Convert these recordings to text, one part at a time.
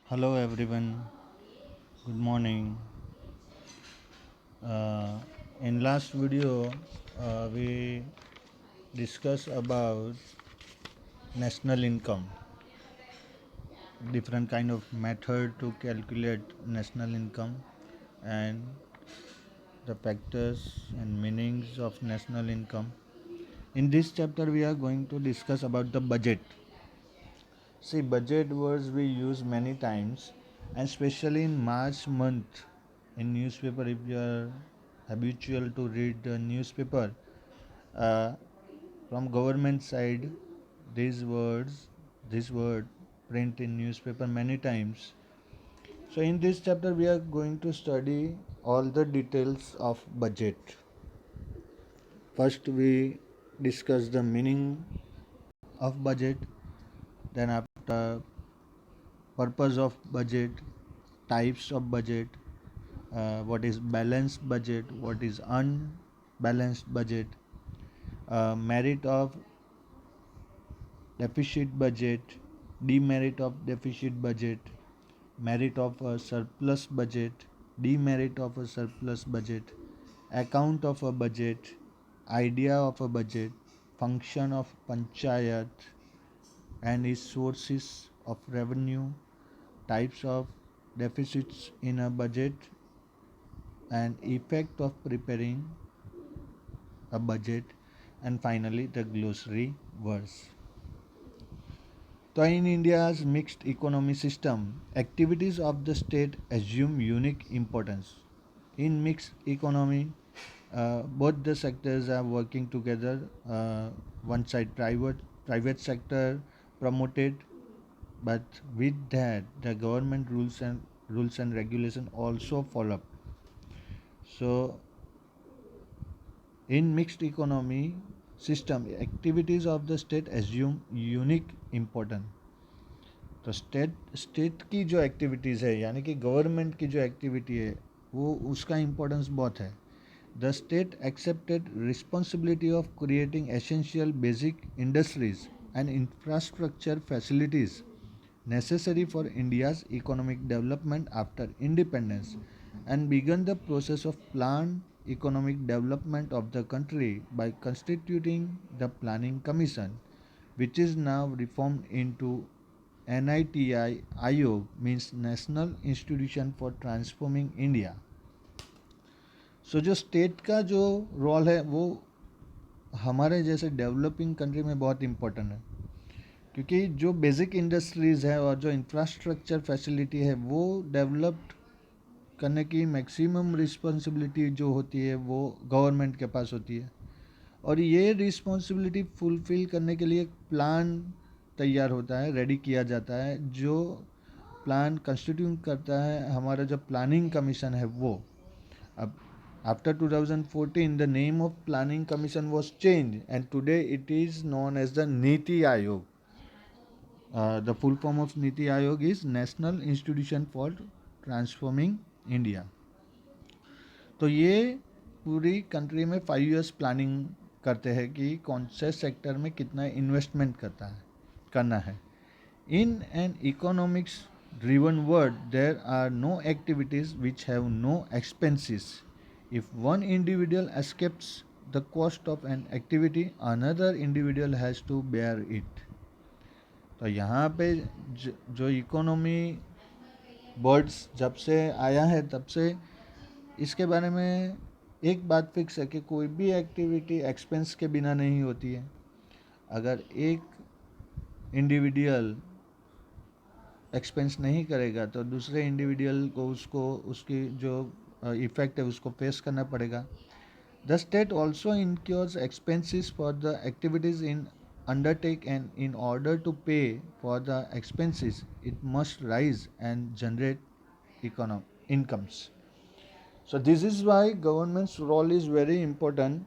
Hello everyone, good morning. Uh, in last video, we discussed about national income, different kind of method to calculate national income, and the factors and meanings of national income. In this chapter, we are going to discuss about the budget. See, budget words we use many times, and especially in March month in newspaper. If you are habitual to read the newspaper, uh, from government side, these words, this word print in newspaper many times. So in this chapter, we are going to study all the details of budget. First, we discuss the meaning of budget. Then after purpose of budget, types of budget, what is balanced budget, what is unbalanced budget, merit of deficit budget, demerit of deficit budget, merit of a surplus budget, demerit of a surplus budget, account of a budget, idea of a budget, function of panchayat and its sources of revenue, types of deficits in a budget, and effect of preparing a budget, and finally the glossary words. So in India's mixed economy system, activities of the state assume unique importance. In mixed economy, both the sectors are working together. One side private sector promoted, but with that the government rules and regulation also follow. So in mixed economy system, activities of the state assume unique importance. तो state की जो activities है यानी कि government की जो activity है वो उसका इम्पोर्टेंस बहुत है. The state accepted responsibility of creating essential basic industries and infrastructure facilities necessary for India's economic development after independence and began the process of planned economic development of the country by constituting the Planning Commission, which is now reformed into NITI Ayog, means National Institution for Transforming India. सो जो state का जो role है वो हमारे जैसे developing country में बहुत important है, क्योंकि जो बेसिक इंडस्ट्रीज़ है और जो इंफ्रास्ट्रक्चर फैसिलिटी है वो डेवलप्ड करने की मैक्सिमम रिस्पॉन्सिबिलिटी जो होती है वो गवर्नमेंट के पास होती है. और ये रिस्पॉन्सिबिलिटी फुलफ़िल करने के लिए एक प्लान तैयार होता है, रेडी किया जाता है, जो प्लान कंस्टिट्यूट करता है हमारा जो प्लानिंग कमीशन है वो. अब after 2014 the name of planning commission was changed and today it is known as the Niti Ayog. The full form of Niti Ayog is National Institution for Transforming India. तो ये पूरी country में 5 years planning करते हैं कि कौन से sector में कितना इन्वेस्टमेंट करना है. In an economics driven world there are no activities which have no expenses. If one individual escapes the cost of an activity, another individual has to bear it. तो यहाँ पे जो इकोनॉमी वर्ड्स जब से आया है तब से इसके बारे में एक बात फिक्स है कि कोई भी एक्टिविटी एक्सपेंस के बिना नहीं होती है. अगर एक इंडिविजुअल एक्सपेंस नहीं करेगा तो दूसरे इंडिविजुअल को उसको उसकी जो इफेक्ट है उसको फेस करना पड़ेगा. The state also incurs expenses for the activities in undertake, and in order to pay for the expenses it must rise and generate incomes. So this is why government's role is very important.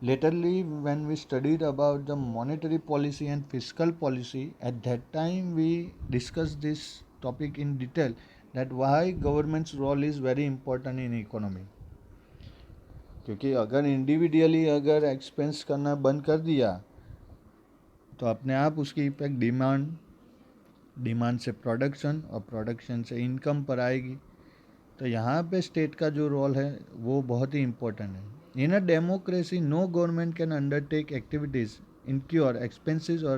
Latterly, when we studied about the monetary policy and fiscal policy, at that time we discussed this topic in detail, that why government's role is very important in economy. क्योंकि अगर individually अगर expense करना बंद कर दिया तो अपने आप उसकी इफेक्ट डिमांड डिमांड से प्रोडक्शन और प्रोडक्शन से इनकम पर आएगी। तो यहाँ पे स्टेट का जो रोल है वो बहुत ही इम्पोर्टेंट है। In a democracy no government can undertake activities incur expenses or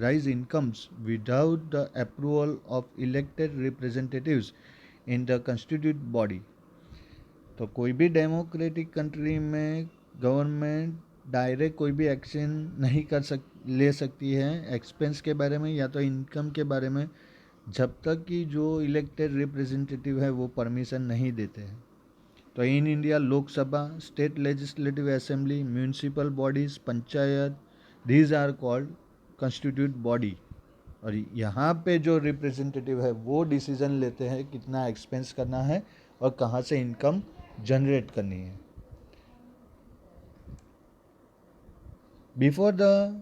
rise incomes without the approval of elected representatives in the constituted body। तो कोई भी डेमोक्रेटिक कंट्री में गवर्नमेंट डायरेक्ट कोई भी एक्शन नहीं ले सकती है एक्सपेंस के बारे में या तो इनकम के बारे में, जब तक कि जो इलेक्टेड रिप्रेजेंटेटिव है वो परमिशन नहीं देते हैं। तो in India Lok Sabha, state legislative assembly, municipal bodies, panchayat, these are called constitute body. और यहाँ पे जो रिप्रेजेंटेटिव है वो डिसीजन लेते हैं कितना एक्सपेंस करना है और कहाँ से इनकम जनरेट करनी है। Before the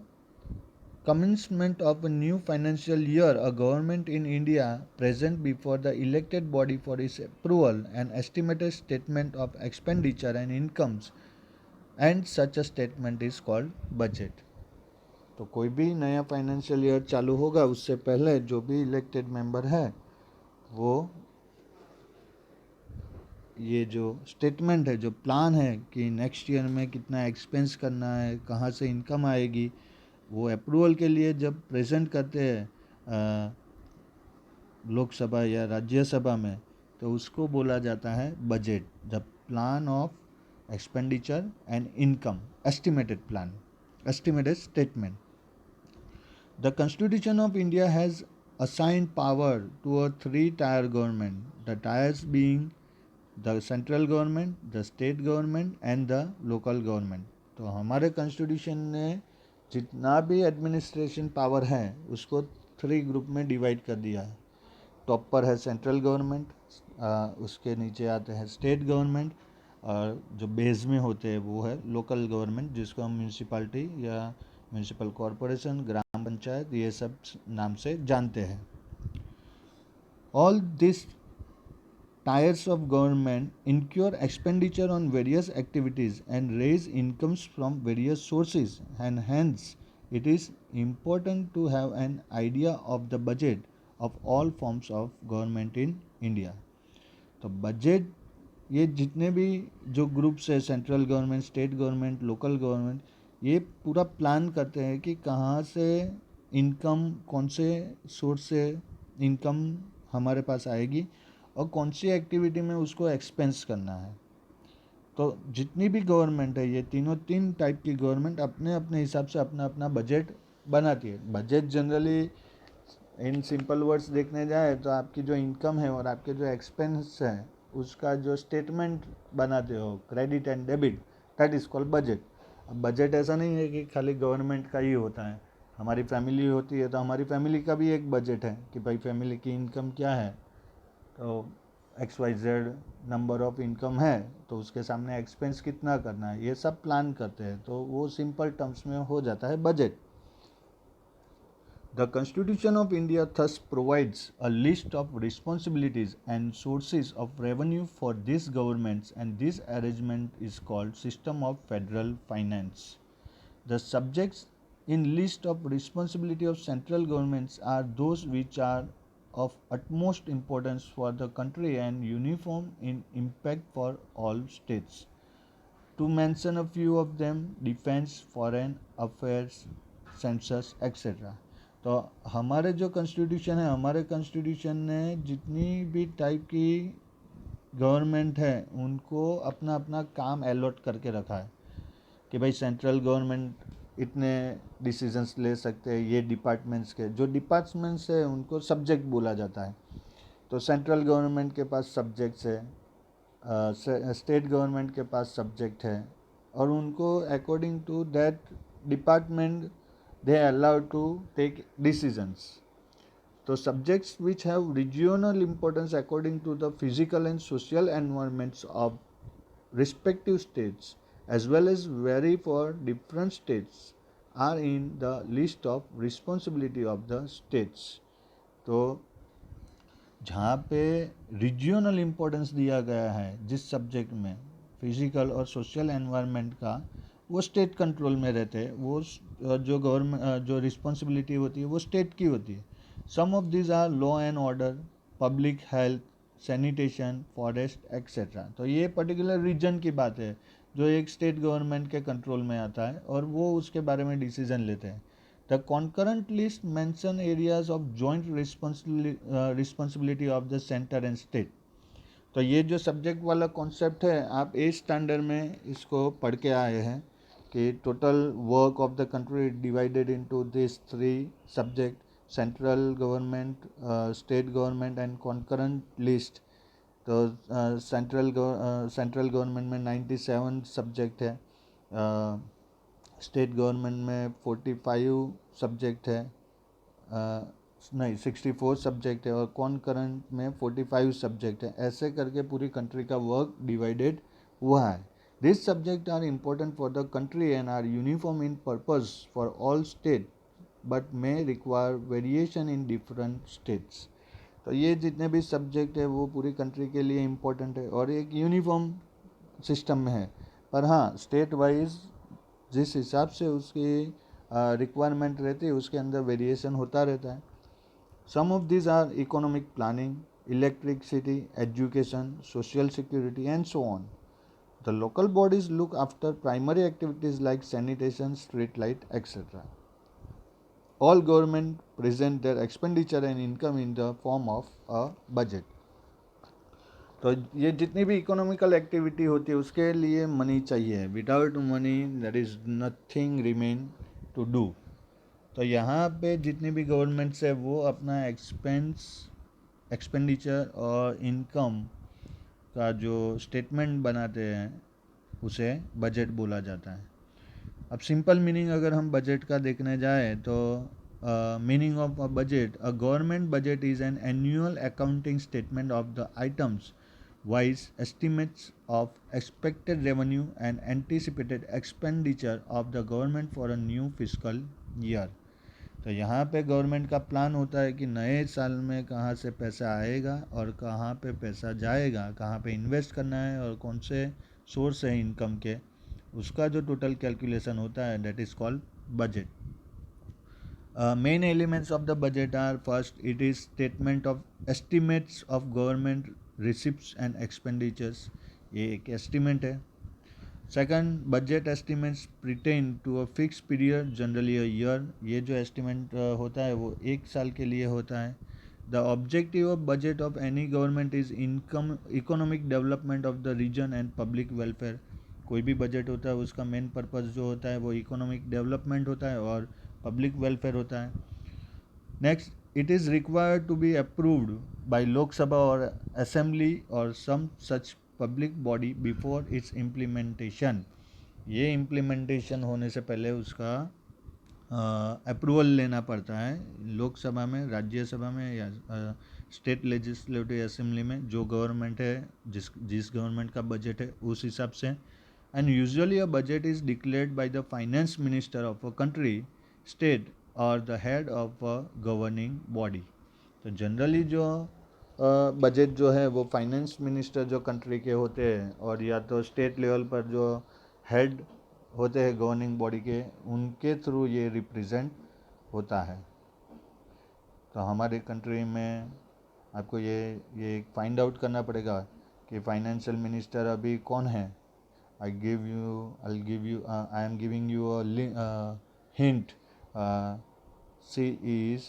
commencement of a new financial year, a government in India present before the elected body for its approval an estimated statement of expenditure and incomes, and such a statement is called budget। तो कोई भी नया financial year चालू होगा उससे पहले जो भी इलेक्टेड मेंबर है वो ये जो स्टेटमेंट है, जो प्लान है कि नेक्स्ट ईयर में कितना एक्सपेंस करना है, कहाँ से इनकम आएगी, वो अप्रूवल के लिए जब प्रेजेंट करते हैं लोकसभा या राज्यसभा में, तो उसको बोला जाता है budget. The plan of expenditure and income, estimated plan, estimated statement. The constitution of India has assigned power to a three-tier government, the tiers being the central government, the state government and the local government। तो हमारे constitution ने जितना भी administration power है उसको 3 group में divide कर दिया है। टॉप पर है सेंट्रल गवर्नमेंट, उसके नीचे आते हैं स्टेट गवर्नमेंट, और जो बेस में होते हैं वो है लोकल गवर्नमेंट, जिसको हम म्यूनिसिपैलिटी या म्यूनिसिपल कॉरपोरेशन, ग्राम पंचायत, ये सब नाम से जानते हैं। All this tiers of government incur expenditure on various activities and raise incomes from various sources, and hence it is important to have an idea of the budget of all forms of government in India। तो budget ये जितने भी जो groups है, central government, state government, local government, ये पूरा plan करते हैं कि कहाँ से इनकम, कौन से सोर्स से इनकम हमारे पास आएगी और कौन सी एक्टिविटी में उसको एक्सपेंस करना है। तो जितनी भी गवर्नमेंट है, ये तीन टाइप की गवर्नमेंट अपने अपने हिसाब से अपना अपना बजट बनाती है। Budget generally in simple words देखने जाए तो आपकी जो इनकम है और आपके जो एक्सपेंस है उसका जो स्टेटमेंट बनाते हो, credit and debit, that is called budget. अब बजट ऐसा नहीं है कि खाली गवर्नमेंट का ही होता है, हमारी फैमिली होती है तो हमारी फैमिली का भी एक बजट है कि भाई फैमिली की इनकम क्या है। तो XYZ नंबर ऑफ इनकम है तो उसके सामने एक्सपेंस कितना करना है, ये सब प्लान करते हैं, तो वो सिंपल टर्म्स में हो जाता है budget. The constitution of India thus provides a list of responsibilities and sources of revenue for this governments, and this arrangement is called system of federal finance. The subjects in list of responsibility of central governments are those which are of utmost importance for the country and uniform in impact for all states. To mention a few of them, defense, foreign affairs, census, etc। तो हमारे जो constitution है, हमारे constitution ने जितनी भी type की government है उनको अपना अपना काम अलॉट करके रखा है कि भाई सेंट्रल गवर्नमेंट इतने डिसीजंस ले सकते हैं, ये डिपार्टमेंट्स के जो डिपार्टमेंट्स है उनको सब्जेक्ट बोला जाता है। तो सेंट्रल गवर्नमेंट के पास सब्जेक्ट्स है, स्टेट गवर्नमेंट के पास सब्जेक्ट है, और उनको according to that department they allowed to take decisions. तो subjects which have regional importance according to the physical and social environments of respective states as well as vary for different states are in the list of responsibility of the states। तो जहाँ पे regional importance दिया गया है जिस subject में physical और social environment का, वो स्टेट कंट्रोल में रहते हैं, वो जो गवर्नमेंट जो रिस्पॉन्सिबिलिटी होती है वो स्टेट की होती है। Some of this are law and order, public health, sanitation, forest etcetera. तो ये पर्टिकुलर रीजन की बात है जो एक स्टेट गवर्नमेंट के कंट्रोल में आता है और वो उसके बारे में डिसीजन लेते हैं। The concurrent list mention areas of joint responsibility of the centre and state. तो ये जो सब्जेक्ट वाला कॉन्सेप्ट है आप 8 स्टैंडर्ड में इसको पढ़ के आए हैं कि total work of the country divided into this 3 subject, central government, state government and concurrent list. तो सेंट्रल गवर्नमेंट में 97 सब्जेक्ट है, स्टेट गवर्नमेंट में 45 सब्जेक्ट है, नहीं 64 सब्जेक्ट है, और कॉन्करेंट में 45 सब्जेक्ट है। ऐसे करके पूरी कंट्री का वर्क डिवाइडेड हुआ है। This subject are important for the country and are uniform in purpose for all state but may require variation in different states. तो ये जितने भी सब्जेक्ट है वो पूरी कंट्री के लिए इम्पोर्टेंट है और एक यूनिफॉर्म सिस्टम में है, पर हाँ स्टेट वाइज जिस हिसाब से उसकी रिक्वायरमेंट रहती है उसके अंदर वेरिएशन होता रहता है। Some of this are economic planning, electricity, education, social security and so on. The local bodies look after primary activities like sanitation, street light etcetera. All government present their expenditure and income in the form of a budget. तो ये जितनी भी economical activity होती है उसके लिए money चाहिए। Without money there is nothing remain to do. तो यहाँ पे जितनी भी गवर्नमेंट्स है वो अपना एक्सपेंडिचर और इनकम का जो स्टेटमेंट बनाते हैं उसे बजट बोला जाता है। अब सिंपल मीनिंग अगर हम बजट का देखने जाए तो meaning of a budget, a government budget is an annual accounting statement of the items wise estimates of expected revenue and anticipated expenditure of the government for a new fiscal year. तो यहाँ पे government का plan होता है कि नए साल में कहाँ से पैसा आएगा और कहाँ पे पैसा जाएगा, कहाँ पे इन्वेस्ट करना है और कौन से सोर्स है इनकम के, उसका जो टोटल कैलकुलेशन होता है that is called budget. Main elements of the budget are first it is statement of estimates of government receipts and expenditures, ये एक एस्टिमेट है। Second, budget estimates pertain to a fix period generally a year, ये जो estimate होता है वो एक साल के लिए होता है। The objective of budget of any government is income economic development of the region and public welfare. कोई भी बजट होता है उसका मेन पर्पस जो होता है वो इकोनॉमिक डेवलपमेंट होता है और पब्लिक वेलफेयर होता है। Next, it is required to be approved by Lok Sabha और असेंबली और some such public body before its implementation. ये इम्प्लीमेंटेशन होने से पहले उसका अप्रूवल लेना पड़ता है लोकसभा में, राज्यसभा में या स्टेट लेजिस्लेटिव असेंबली में, जो गवर्नमेंट है जिस गवर्नमेंट का बजट है उस हिसाब से। And usually a budget is declared by the finance minister of a country, state और the head of a governing body. तो जनरली जो बजट जो है वो फाइनेंस मिनिस्टर जो कंट्री के होते हैं और या तो स्टेट लेवल पर जो हेड होते हैं गवर्निंग बॉडी के, उनके थ्रू ये रिप्रेजेंट होता है। तो हमारे कंट्री में आपको ये फाइंड आउट करना पड़ेगा कि फाइनेंशियल मिनिस्टर अभी कौन है। I am giving you a hint, she is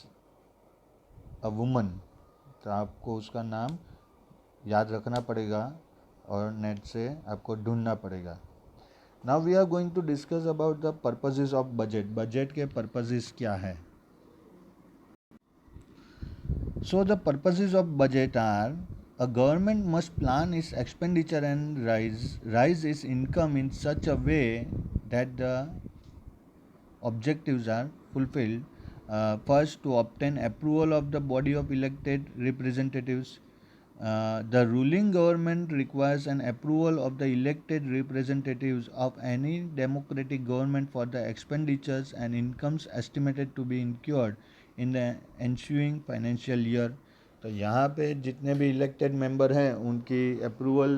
a woman. तो आपको उसका नाम याद रखना पड़ेगा और नेट से आपको ढूंढना पड़ेगा। Now we are going to discuss about the purposes of budget. Budget के पर्पसेस क्या है? So the purposes of budget are, a government must plan its expenditure and raise its income in such a way that the objectives are fulfilled. First, to obtain approval of the body of elected representatives. The ruling government requires an approval of the elected representatives of any democratic government for the expenditures and incomes estimated to be incurred in the ensuing financial year. तो यहाँ पे जितने भी elected member हैं उनकी approval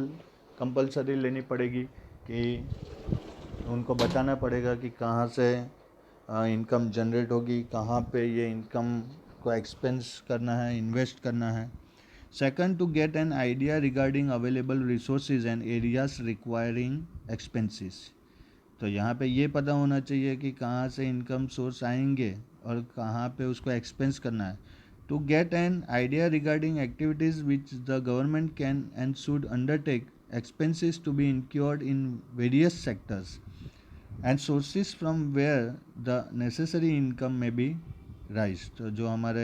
compulsory लेनी पड़ेगी कि उनको बताना पड़ेगा कि कहाँ से इनकम जनरेट होगी, कहाँ पे ये इनकम को एक्सपेंस करना है, इन्वेस्ट करना है. Second, to get an idea regarding available resources and areas requiring expenses. तो यहाँ पे ये पता होना चाहिए कि कहाँ से इनकम सोर्स आएंगे और कहाँ पे उसको एक्सपेंस करना है. To get an idea regarding activities which the government can and should undertake, expenses to be incurred in various sectors, and sources from where the necessary income may be raised. तो जो हमारे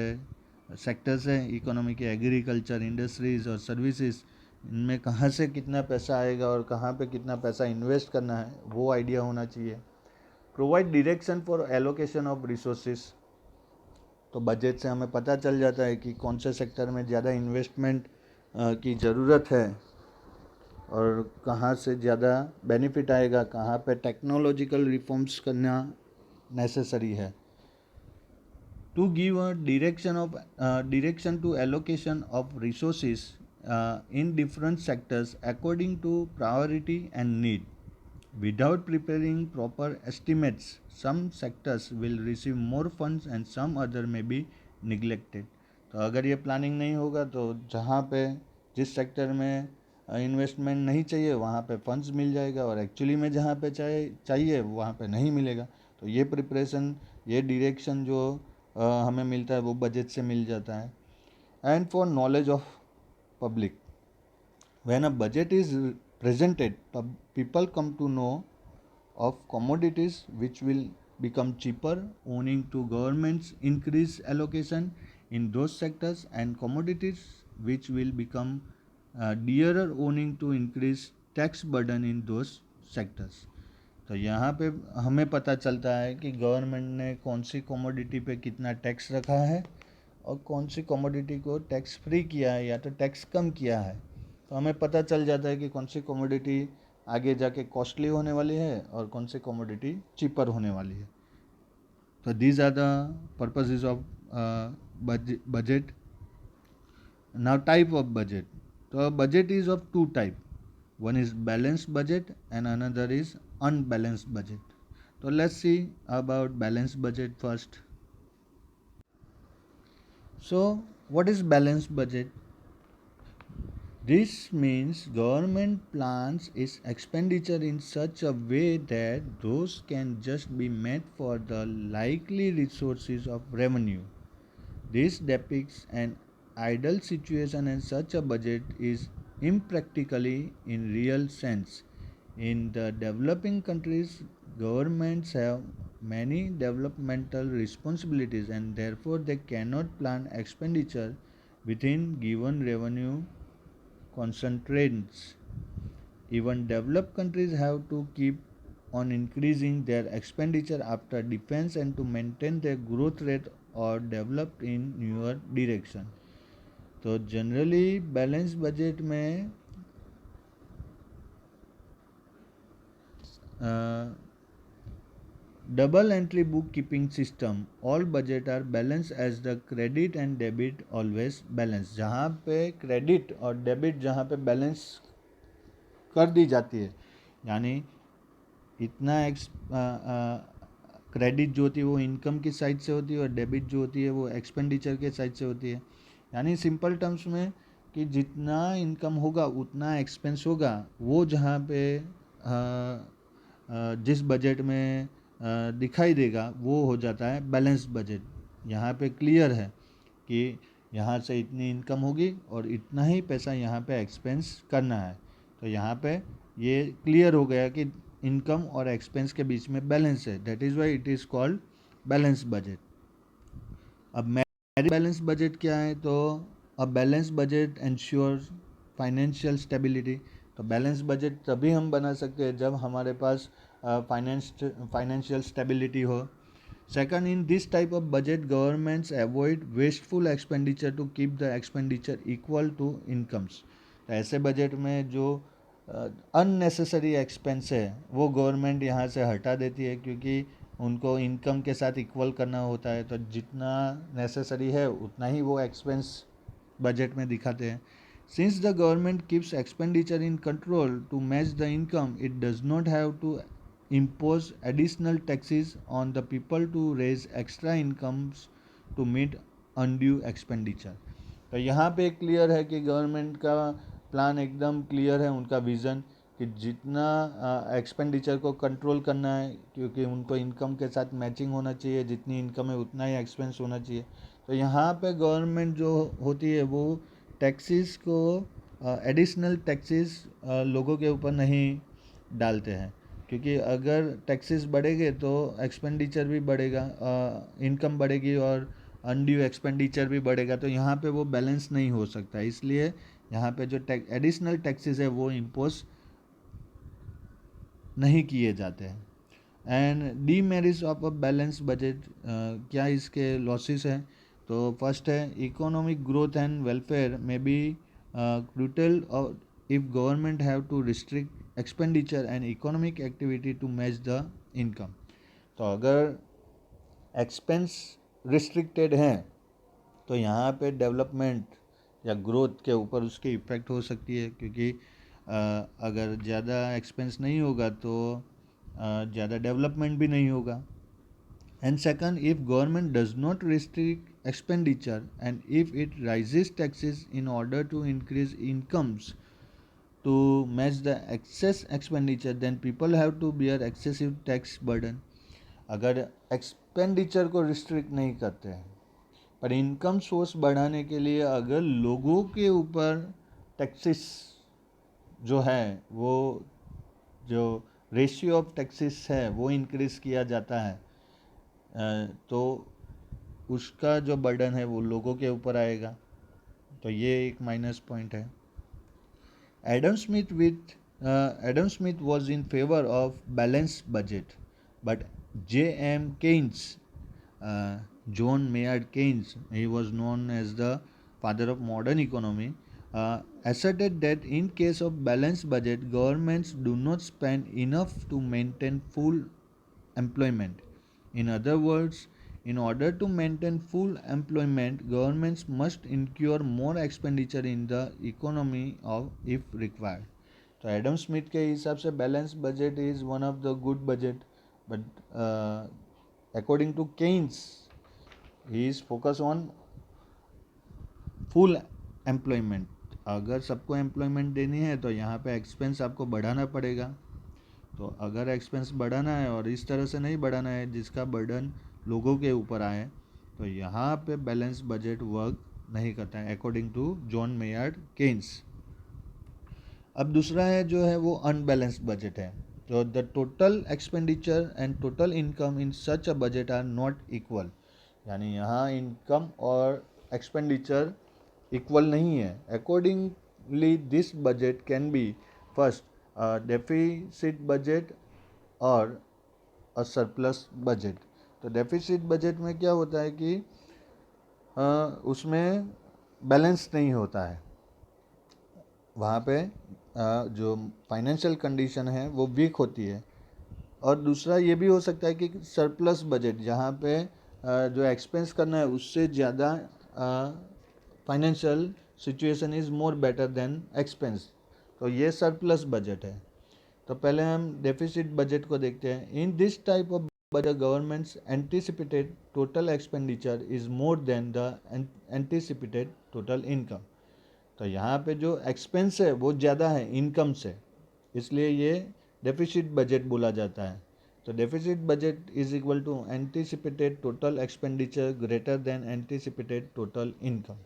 sectors हैं economy के, agriculture, industries और services, इनमें कहाँ से कितना पैसा आएगा और कहाँ पे कितना पैसा इन्वेस्ट करना है वो आइडिया होना चाहिए. Provide direction for allocation of resources. तो बजट से हमें पता चल जाता है कि कौन से सेक्टर में ज़्यादा इन्वेस्टमेंट की ज़रूरत है और कहाँ से ज़्यादा बेनिफिट आएगा, कहाँ पे टेक्नोलॉजिकल रिफॉर्म्स करना नेसेसरी है. To give a direction to allocation of resources in different sectors according to priority and need. Without preparing proper estimates, some sectors will receive more funds and some other may be neglected. तो अगर ये planning नहीं होगा तो जहाँ पे जिस sector में इन्वेस्टमेंट नहीं चाहिए वहाँ पे फंड्स मिल जाएगा और एक्चुअली में जहाँ पे चाहिए वहाँ पे नहीं मिलेगा. तो ये प्रिपरेशन, ये डायरेक्शन जो हमें मिलता है वो बजट से मिल जाता है. And for knowledge of public, when a budget is presented, people come to know of commodities which will become cheaper owing to government's increased allocation in those sectors, and commodities which will become dearer owing to increased tax burden in those sectors. तो यहाँ पे हमें पता चलता है कि government ने कौन सी कमोडिटी पे कितना टैक्स रखा है और कौन सी कमोडिटी को टैक्स फ्री किया है या तो टैक्स कम किया है. तो हमें पता चल जाता है कि कौन सी कमोडिटी आगे जाके कॉस्टली होने वाली है और कौन सी कमोडिटी चीपर होने वाली है. तो these are the purposes of budget. Now type of budget. तो budget is of two type. One is balanced budget and another is unbalanced budget. तो let's see about balanced budget first. So what is balanced budget? This means government plans its expenditure in such a way that those can just be met for the likely resources of revenue. This depicts an ideal situation, and such a budget is impractically in real sense. In the developing countries, governments have many developmental responsibilities and therefore they cannot plan expenditure within given revenue constraints. Even developed countries have to keep on increasing their expenditure after defense and to maintain their growth rate or develop in newer direction. तो generally balance budget में double entry book keeping system. All budget are balance as the credit and debit always balance. जहाँ पे credit और debit जहाँ पे balance कर दी जाती है, यानी इतना क्रेडिट जो होती है वो इनकम की साइड से होती है और डेबिट जो होती है वो एक्सपेंडिचर के साइड से होती है. यानी सिंपल टर्म्स में कि जितना इनकम होगा उतना एक्सपेंस होगा, वो जहाँ पे जिस बजट में दिखाई देगा वो हो जाता है बैलेंस बजट. यहाँ पे क्लियर है कि यहाँ से इतनी इनकम होगी और इतना ही पैसा यहाँ पे एक्सपेंस करना है. तो यहाँ पे ये क्लियर हो गया कि इनकम और एक्सपेंस के बीच में बैलेंस है. That is why it is called balance budget. अब मेरी बैलेंस बजट क्या है? तो अ balance budget ensure financial stability. तो बैलेंस बजट तभी हम बना सकते हैं जब हमारे पास फाइनेंशियल स्टेबिलिटी हो. Second, in this type of budget, governments avoid wasteful expenditure to keep the expenditure equal to incomes. ऐसे बजट में जो अननेसेसरी एक्सपेंस है वो गवर्नमेंट यहाँ से हटा देती है, क्योंकि उनको इनकम के साथ इक्वल करना होता है. तो जितना नेसेसरी है उतना ही वो एक्सपेंस बजट में दिखाते हैं. Since the government keeps expenditure in control to match the income, it does not have to impose additional taxes on the people to raise extra incomes to meet undue expenditure. तो यहाँ पे clear है कि government का plan एकदम clear है, उनका vision कि जितना एक्सपेंडिचर को कंट्रोल करना है, क्योंकि उनको इनकम के साथ मैचिंग होना चाहिए, जितनी इनकम है उतना ही एक्सपेंस होना चाहिए। तो यहाँ पे गवर्नमेंट जो होती है वो टैक्सेस को एडिशनल टैक्सेस लोगों के ऊपर नहीं डालते हैं, क्योंकि अगर टैक्सेस बढ़ेंगे तो एक्सपेंडिचर भी बढ़ेगा, इनकम बढ़ेगी और अनड्यू एक्सपेंडिचर भी बढ़ेगा, तो यहाँ पे वो बैलेंस नहीं हो सकता। इसलिए यहाँ पे जो एडिशनल टैक्सेस है वो इम्पोज नहीं किए जाते हैं। And demerits of a balance budget, क्या इसके लॉसेस हैं? तो फर्स्ट है इकोनॉमिक ग्रोथ एंड वेलफेयर में be curtailed if government have to restrict expenditure and economic activity to match the income. तो अगर एक्सपेंस रिस्ट्रिक्टेड हैं तो यहाँ पे डेवलपमेंट या ग्रोथ के ऊपर उसकी इफ़ेक्ट हो सकती है, क्योंकि अगर ज़्यादा एक्सपेंस नहीं होगा तो ज़्यादा डेवलपमेंट भी नहीं होगा। And second, if government does not restrict expenditure and if it raises taxes in order to increase incomes to match the excess expenditure, then people have to bear excessive tax burden. अगर expenditure को restrict नहीं करते हैं पर income source बढ़ाने के लिए अगर लोगों के ऊपर टैक्सेस जो है वो जो रेशियो ऑफ टैक्सेस है वो इंक्रीज किया जाता है, तो उसका जो बर्डन है वो लोगों के ऊपर आएगा। तो ये एक माइनस पॉइंट है। Adam Smith was in favor of balanced budget, but J.M. Keynes, John Maynard Keynes, he was known as the father of modern economy, asserted that in case of balanced budget, governments do not spend enough to maintain full employment. In other words, in order to maintain full employment, governments must incur more expenditure in the economy of if required. तो Adam Smith के हिसाब से balance budget is one of the good budget, but according to Keynes he is focus on full employment. अगर सबको employment देनी है तो यहाँ पे एक्सपेंस आपको बढ़ाना पड़ेगा। तो अगर एक्सपेंस बढ़ाना है और इस तरह से नहीं बढ़ाना है जिसका बर्डन लोगों के ऊपर आए, तो यहाँ पे बैलेंस बजट वर्क नहीं करता है according to John Maynard Keynes. अब दूसरा है जो है वो अनबैलेंस्ड बजट है। तो the total expenditure and total income in such a budget are not equal, यानी यहाँ इनकम और एक्सपेंडिचर इक्वल नहीं है। Accordingly this budget can be first deficit budget और अ सरप्लस बजट। तो डेफिसिट बजट में क्या होता है कि उसमें बैलेंस नहीं होता है, वहाँ पे जो फाइनेंशियल कंडीशन है वो वीक होती है। और दूसरा ये भी हो सकता है कि सरप्लस बजट, जहाँ पे जो एक्सपेंस करना है उससे ज़्यादा financial situation is more better than expense, तो ये सरप्लस बजट है। तो पहले हम डेफिसिट बजट को देखते हैं। इन this type of budget governments anticipated total expenditure is more than the anticipated total income. तो यहाँ पे जो एक्सपेंस है वो ज़्यादा है इनकम से, इसलिए ये डेफिसिट बजट बोला जाता है। तो deficit budget is equal to anticipated total expenditure greater than anticipated total income.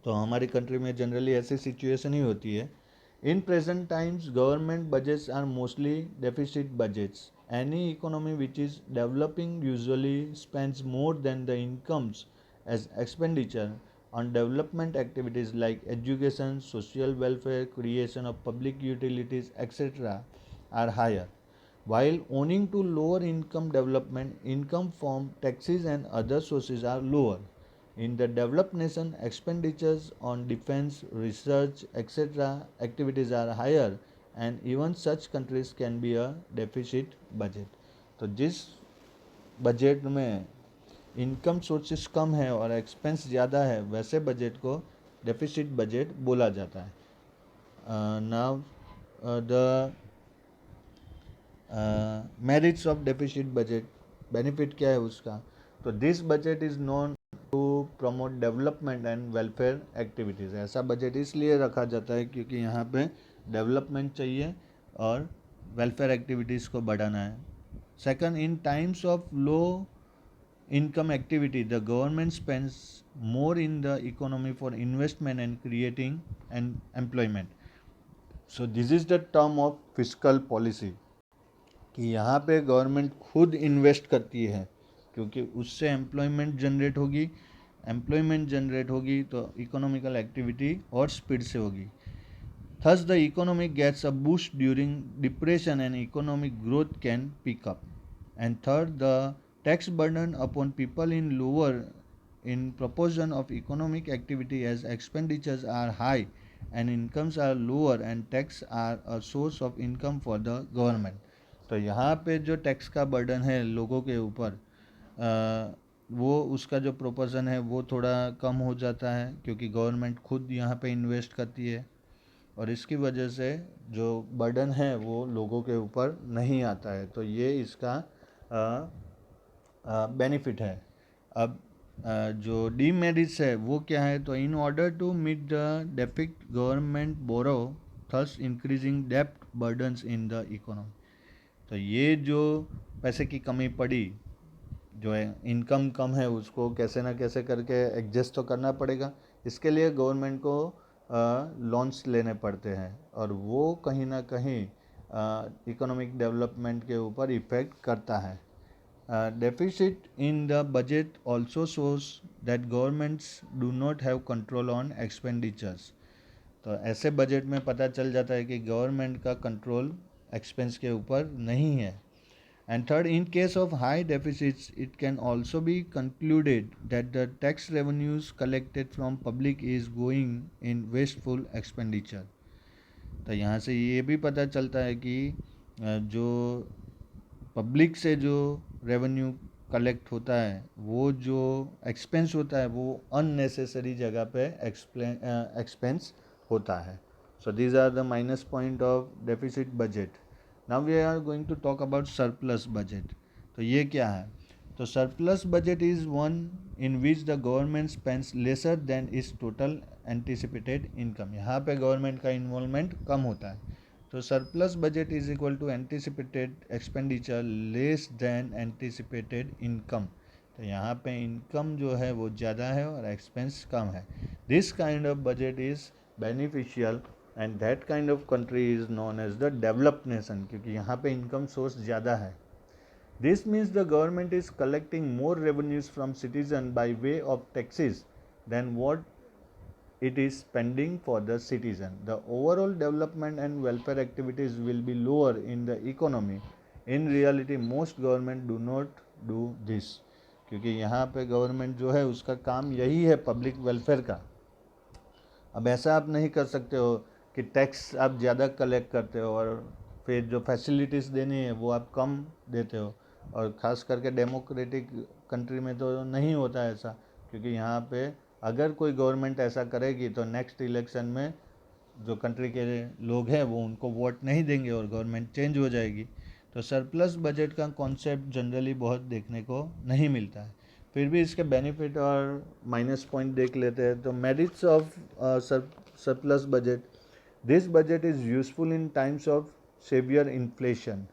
तो हमारी कंट्री में जनरली ऐसी सिचुएशन ही होती है। In present times, government budgets are mostly deficit budgets. Any economy which is developing usually spends more than the incomes as expenditure on development activities like education, social welfare, creation of public utilities, etc. are higher. While owing to lower income development, income from taxes and other sources are lower. In the developed nation, expenditures on defense, research, etc. activities are higher, and even such countries can be a deficit budget. तो जिस budget में income sources कम है और expense ज़्यादा है वैसे budget को deficit budget बोला जाता है। Now the merits of deficit budget, benefit क्या है उसका? तो this budget is known to promote development and welfare activities. ऐसा बजट इसलिए रखा जाता है क्योंकि यहाँ पे डेवलपमेंट चाहिए और वेलफेयर एक्टिविटीज़ को बढ़ाना है। Second, in times of low income activity, the government spends more in the economy for investment and creating and employment. So this is the term of fiscal policy, कि यहाँ पे government खुद invest करती है क्योंकि उससे एम्प्लॉयमेंट जनरेट होगी तो इकोनॉमिकल एक्टिविटी और स्पीड से होगी. Thus, the economy gets a boost during depression and economic growth can pick up. And third, the tax burden upon people in lower in proportion of economic activity as expenditures are high and incomes are lower and tax are a source of income for the government. तो यहाँ पे जो tax का burden है लोगों के ऊपर वो उसका जो प्रोपोर्शन है वो थोड़ा कम हो जाता है क्योंकि गवर्नमेंट खुद यहाँ पे इन्वेस्ट करती है और इसकी वजह से जो बर्डन है वो लोगों के ऊपर नहीं आता है. तो ये इसका बेनिफिट है. अब जो डीमेरिट्स है वो क्या है, तो in order to meet the deficit government borrow thus increasing डेप्ट बर्डन्स इन द इकोनॉमी. तो ये जो पैसे की कमी पड़ी, जो है इनकम कम है, उसको कैसे ना कैसे करके एडजस्ट तो करना पड़ेगा. इसके लिए गवर्नमेंट को लोन्स लेने पड़ते हैं और वो कहीं ना कहीं इकोनॉमिक डेवलपमेंट के ऊपर इफ़ेक्ट करता है. Deficit in the budget also shows that governments do not have control on expenditures. तो ऐसे बजट में पता चल जाता है कि गवर्नमेंट का कंट्रोल एक्सपेंस के ऊपर नहीं है. And third, in case of high deficits, it can also be concluded that the tax revenues collected from public is going in wasteful expenditure. तो यहाँ से ये भी पता चलता है कि जो पब्लिक से जो रेवेन्यू कलेक्ट होता है वो जो एक्सपेंस होता है वो अननेसेसरी जगह पे एक्सपेंस होता है. So these are the minus point of deficit budget. Now we are going to talk about surplus budget. तो ये क्या है, तो surplus budget is one in which the government spends lesser than is total anticipated income. यहाँ पे government का involvement कम होता है. तो surplus budget is equal to anticipated expenditure less than anticipated income. तो यहाँ पे इनकम जो है वो ज़्यादा है और एक्सपेंस कम है. This kind of budget is beneficial and that kind of country is known as the developed nation, क्योंकि यहाँ पे इनकम सोर्स ज़्यादा है. This means the government is collecting more revenues from citizen by way of taxes than what it is spending for the citizen. The overall development and welfare activities will be lower in the economy. In reality, most government do not do this. क्योंकि यहाँ पे government जो है उसका काम यही है public welfare का. अब ऐसा आप नहीं कर सकते हो कि टैक्स आप ज़्यादा कलेक्ट करते हो और फिर जो फैसिलिटीज़ देनी है वो आप कम देते हो. और ख़ास करके डेमोक्रेटिक कंट्री में तो नहीं होता है ऐसा, क्योंकि यहाँ पे अगर कोई गवर्नमेंट ऐसा करेगी तो नेक्स्ट इलेक्शन में जो कंट्री के लोग हैं वो उनको वोट नहीं देंगे और गवर्नमेंट चेंज हो जाएगी. तो सरप्लस बजट का कॉन्सेप्ट जनरली बहुत देखने को नहीं मिलता है. फिर भी इसके बेनिफिट और माइनस पॉइंट देख लेते हैं. तो merits of surplus budget. This budget is useful in times of severe inflation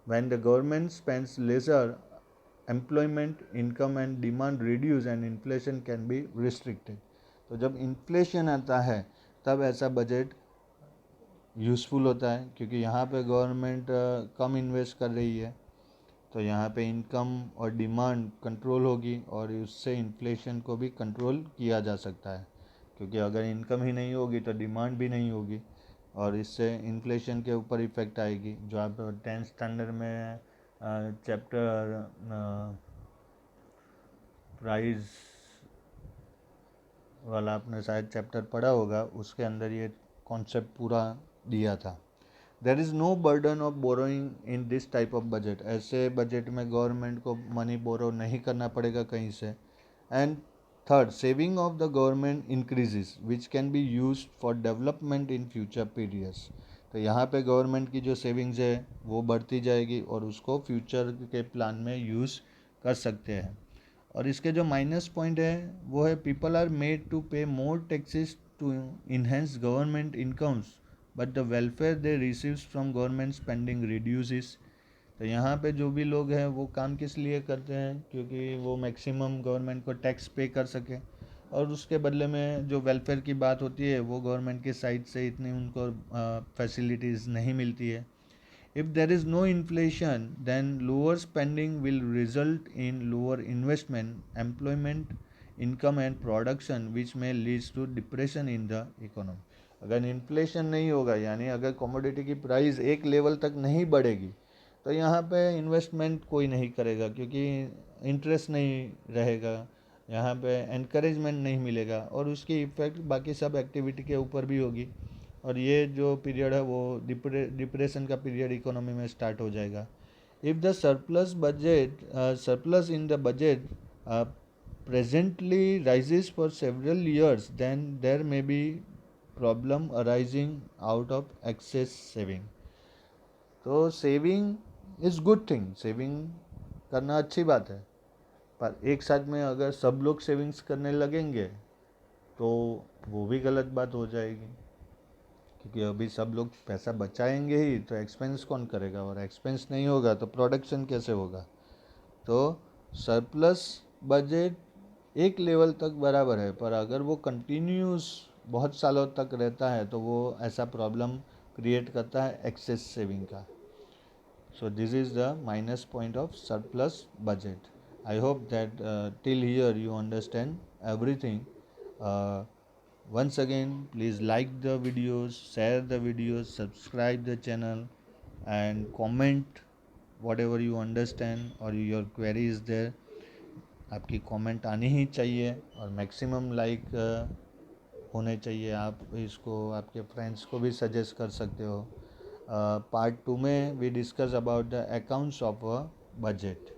when the government spends lesser employment income and demand reduce and inflation can be restricted. तो जब inflation आता है तब ऐसा बजट यूज़फुल होता है क्योंकि यहाँ पे गवर्नमेंट कम इन्वेस्ट कर रही है. तो यहाँ पे इनकम और डिमांड कंट्रोल होगी और उससे इन्फ्लेशन को भी कंट्रोल किया जा सकता है, क्योंकि अगर इनकम ही नहीं होगी तो डिमांड भी नहीं होगी और इससे इन्फ्लेशन के ऊपर इफ़ेक्ट आएगी. जो आप 10th स्टैंडर्ड में चैप्टर प्राइस वाला आपने शायद चैप्टर पढ़ा होगा, उसके अंदर ये कॉन्सेप्ट पूरा दिया था. There is no burden of borrowing in this type of budget. ऐसे बजट में गवर्नमेंट को मनी बोरो नहीं करना पड़ेगा कहीं से. And third, saving of the government increases which can be used for development in future periods. तो यहाँ पे गवर्नमेंट की जो सेविंग्स है वो बढ़ती जाएगी और उसको फ्यूचर के प्लान में यूज़ कर सकते हैं. और इसके जो माइनस पॉइंट है वो है people are made to pay more taxes to enhance government incomes but the welfare they receives from government spending reduces. तो यहाँ पे जो भी लोग हैं वो काम किस लिए करते हैं, क्योंकि वो मैक्सिमम गवर्नमेंट को टैक्स पे कर सके और उसके बदले में जो वेलफेयर की बात होती है वो गवर्नमेंट के साइड से इतनी उनको फैसिलिटीज़ नहीं मिलती है। If there is no inflation, then lower spending will result in lower investment, employment, income and production, which may lead to depression in the economy. अगर इन्फ्लेशन नहीं होगा यानी अगर कमोडिटी की प्राइस एक लेवल तक नहीं बढ़ेगी तो यहाँ पे इन्वेस्टमेंट कोई नहीं करेगा, क्योंकि इंटरेस्ट नहीं रहेगा, यहाँ पे एनकरेजमेंट नहीं मिलेगा और उसकी इफ़ेक्ट बाकी सब एक्टिविटी के ऊपर भी होगी। और ये जो पीरियड है वो डिप्रेशन का पीरियड इकोनॉमी में स्टार्ट हो जाएगा। If the surplus in the budget presently rises for several years then there may be problem arising out of excess saving. तो saving is good thing, saving करना अच्छी बात है, पर एक साथ में अगर सब लोग सेविंग्स करने लगेंगे तो वो भी गलत बात हो जाएगी, क्योंकि अभी सब लोग पैसा बचाएंगे ही तो एक्सपेंस कौन करेगा, और एक्सपेंस नहीं होगा तो प्रोडक्शन कैसे होगा। तो सरप्लस बजट एक लेवल तक बराबर है, पर अगर वो कंटिन्यूस बहुत सालों तक रहता है तो वो ऐसा प्रॉब्लम क्रिएट करता है एक्सेस सेविंग का। So this is the minus point of surplus budget. I hope that till here you understand everything. Uh, Once again, please like the videos, share the videos, subscribe the channel, and comment whatever you understand or your query is there. आपकी comment आनी ही चाहिए और maximum like होने चाहिए। आप इसको आपके friends को भी सजेस्ट कर सकते हो। पार्ट 2 में we discuss about the accounts of a budget.